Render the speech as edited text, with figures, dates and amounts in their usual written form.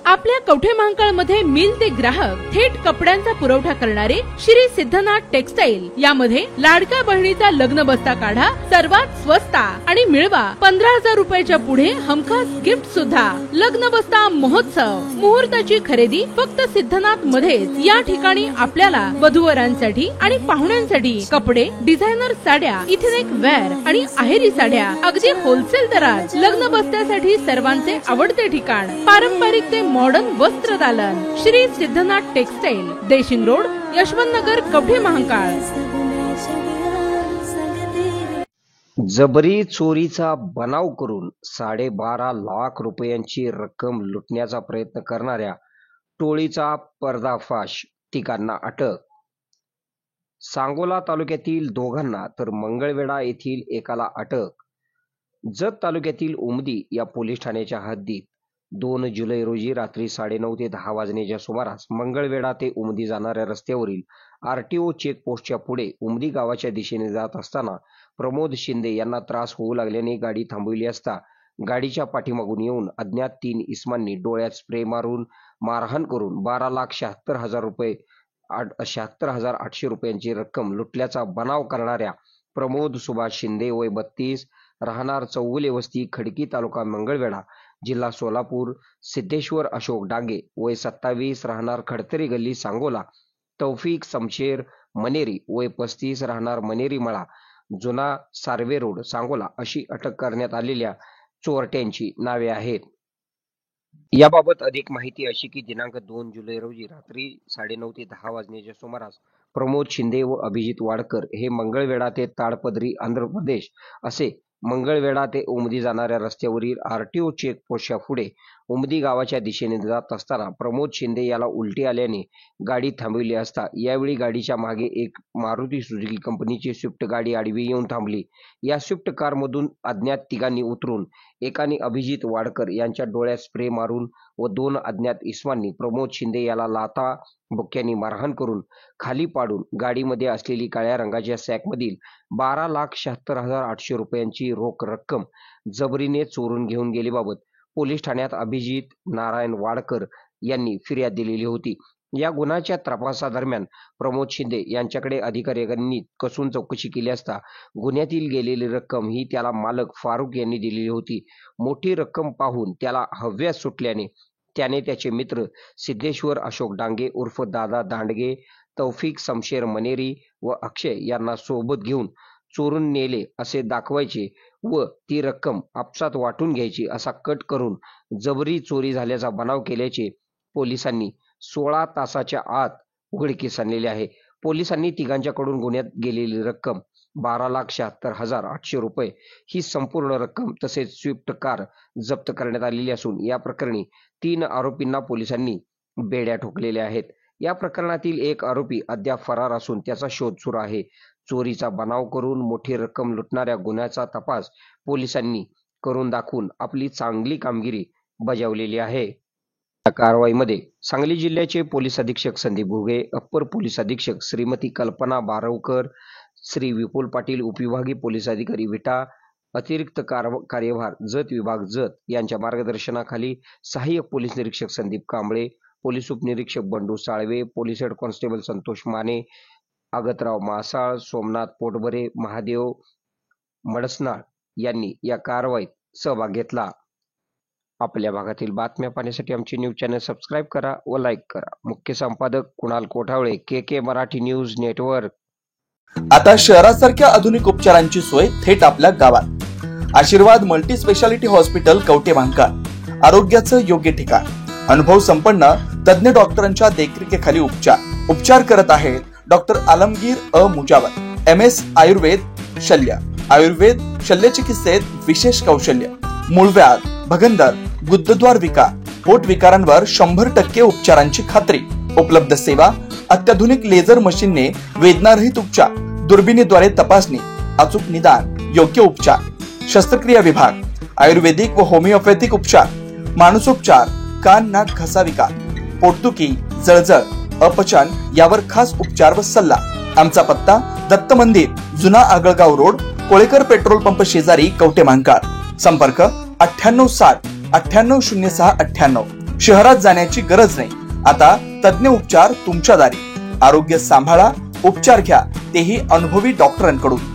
आपल्या कवठे महांकाळ मध्ये मिल ते ग्राहक थेट कपड्यांचा पुरवठा करणारे श्री सिद्धनाथ टेक्सटाईल यामध्ये लाडक्या बहिणीचा लग्न बस्ता काढा, सर्वात स्वस्त आणि मिळवा 15,000 रुपयाच्या पुढे हमखास गिफ्ट सुद्धा। लग्न बस्ता महोत्सव, मुहूर्ताची खरेदी फक्त सिद्धनाथ मध्येच। या ठिकाणी आपल्याला वधूवरांसाठी आणि पाहुण्यांसाठी कपडे, डिझायनर साड्या, इथेनिक वेअर आणि आहेरी साड्या अगदी होलसेल दरात। लग्न बस्त्यासाठी सर्वांचे आवडते ठिकाण, पारंपरिक ते मॉडर्न वस्त्र दालन, श्री सिद्धनाथ टेक्सटाईल, देशिंग रोड, यशवंत नगर, कवठे महांकाळ। जबरी चोरीचा बनाव करून 12.5 लाख रुपयांची रक्कम लुटण्याचा प्रयत्न करणाऱ्या टोळीचा पर्दाफाश, तिघांना अटक। सांगोला तालुक्यातील दोघांना तर मंगळवेढा येथील एकाला अटक। जत तालुक्यातील उमदी या पोलीस ठाण्याच्या हद्दीत 2 जुलै रोजी रात्री 9:30 ते 10 वाजण्याच्या सुमारास मंगळवेढा ते उमदी जाणाऱ्या रस्त्यावरील आरटीओ चेकपोस्टच्या पुढे उमदी गावाच्या दिशेने जात असताना प्रमोद शिंदे यांना त्रास होऊ लागल्याने गाडी थांबविली असता गाडीच्या पाठीमागून येऊन अज्ञात 3 इसमांनी डोळ्यात स्प्रे मारून मारहाण करून 12,76,800 रुपयांची रक्कम लुटल्याचा बनाव करणाऱ्या प्रमोद सुभाष शिंदे वय 32 राहणार चौगुले वस्ती खडकी तालुका मंगळवेढा जिल्हा सोलापूर, सिद्धेश्वर अशोक डांगे वय 27 राहणार खडतरी गल्ली सांगोला, तौफिक शमशेर मनेरी वय 35 राहणार मनेरी मळा जुना सार्वे रोड सांगोला अशी अटक करण्यात आलेल्या चोरट्यांची नावे आहेत। याबाबत अधिक माहिती अशी की दिनांक 2 जुलै रोजी रात्री 9:30 ते 10 वाजण्याच्या सुमारास प्रमोद शिंदे व अभिजित वाडकर हे मंगळवेढा ते ताडपदरी आंध्र प्रदेश असे मंगळवेढा ते उमदी जाणाऱ्या रस्त्यावरील आरटीओ चेकपोस्टच्या पुढे उमदी गावाच्या दिशेने जात असताना प्रमोद शिंदे याला उलटी आल्याने गाडी थांबविली असता यावेळी गाडीच्या मागे एक मारुती सुझुकी कंपनीची स्विफ्ट गाडी आडवी येऊन थांबली। या स्विफ्ट कारमधून अज्ञात तिघांनी उतरून एकाने अभिजित वाडकर यांच्या डोळ्यात स्प्रे मारून व 2 अज्ञात इसमांनी प्रमोद शिंदे याला लाथा बुक्क्यांनी मारहाण करून खाली पाडून गाडीमध्ये असलेली काळ्या रंगाच्या सॅकमधील 12,76,800 रुपयांची रोख रक्कम जबरीने चोरून घेऊन गेल्याबाबत पोलीस ठाण्यात अभिजित नारायण वाडकर यांनी फिर्याद दिलेली होती। या गुन्ह्याच्या तपासादरम्यान प्रमोद शिंदे यांच्याकडे अधिकाऱ्यांनी कसून चौकशी केली असता गुन्ह्यातील गेलेली रक्कम ही त्याला मालक फारुक यांनी दिलेली होती। मोठी रक्कम पाहून त्याला हव्यास सुटल्याने त्याने त्याचे मित्र सिद्धेश्वर अशोक डांगे उर्फ दादा दांडगे, तौफिक शमशेर मनेरी व अक्षय यांना सोबत घेऊन चोरून नेले असे दाखवायचे व ती रक्कम आपसात वाटून घ्यायची असा कट करून जबरी चोरी झाल्याचा बनाव केल्याचे पोलिसांनी 16 तासाच्या आत उघडकीस आणलेले आहे। पोलिसांनी तिघांच्याकडून गुन्ह्यात गेलेली रक्कम 12,76,800 रुपये ही संपूर्ण रक्कम तसेच स्विफ्ट कार जप्त करण्यात आलेली असून या प्रकरणी 3 आरोपींना पोलिसांनी बेड्या ठोकलेल्या आहेत। या प्रकरणातील एक आरोपी अद्याप फरार असून त्याचा शोध सुरू आहे। चोरीचा बनाव करून मोठी रक्कम लुटणाऱ्या गुन्ह्याचा तपास पोलिसांनी करून दाखवून आपली चांगली कामगिरी बजावलेली आहे। या कारवाईमध्ये सांगली जिल्ह्याचे पोलीस अधीक्षक संदीप घुगे, अप्पर पोलीस अधीक्षक श्रीमती कल्पना बारवकर, श्री विपुल पाटील, उपविभागीय पोलीस अधिकारी विटा, अतिरिक्त कार्यभार जत विभाग जत यांच्या मार्गदर्शनाखाली सहाय्यक पोलीस निरीक्षक संदीप कांबळे, पोलीस उपनिरीक्षक Bandu Salve, police head constable Santosh Mane, Agatrao Masal, Somnath Potbare, Mahadev Madsanal यांनी या कारवाईत सहभाग घेतला। आपल्या भागातील बातम्या पाहण्यासाठी आमचे न्यूज चॅनल सबस्क्राईब करा व लाईक करा। मुख्य संपादक कुणाल कोठावळे, के मराठी न्यूज नेटवर्क। आता शहरासारख्या आधुनिक उपचारांची सोय थेट आपल्या गावात। आशीर्वाद multi speciality hospital Kavathe Mahankal, आरोग्याचं योग्य ठिकाण, अनुभव संपन्न तज्ञ डॉक्टरांच्या देखरेखीखाली उपचार करत आहेत डॉक्टर आलमगीर मुजावर, MS आयुर्वेद शल्य, आयुर्वेद शल्य चिकित्सेत विशेष कौशल्य, मूळव्याध, भगंदर, गुदद्वार विकार, पोट विकारांवर 100% उपचारांची खात्री, उपलब्ध सेवा, अत्याधुनिक लेझर मशीनने वेदनारहित उपचार, दुर्बिणीद्वारे तपासणी, अचूक निदान, योग्य उपचार, शस्त्रक्रिया विभाग, आयुर्वेदिक व होमिओपॅथिक उपचार, मानसोपचार, कान नाक घसा विकार, पोटदुखी, जळजळ, अपचन यावर खास उपचार व सल्ला। आमचा पत्ता दत्त मंदिर, जुना Agalgaon road, Kolekar petrol pump शेजारी, कवठे महांकाळ। संपर्क 9860 980698 शहरात जाण्याची गरज नाही. आता तज्ञ उपचार तुमच्या दारी. आरोग्य सांभाळा, उपचार घ्या, तेही अनुभवी डॉक्टरांकडून.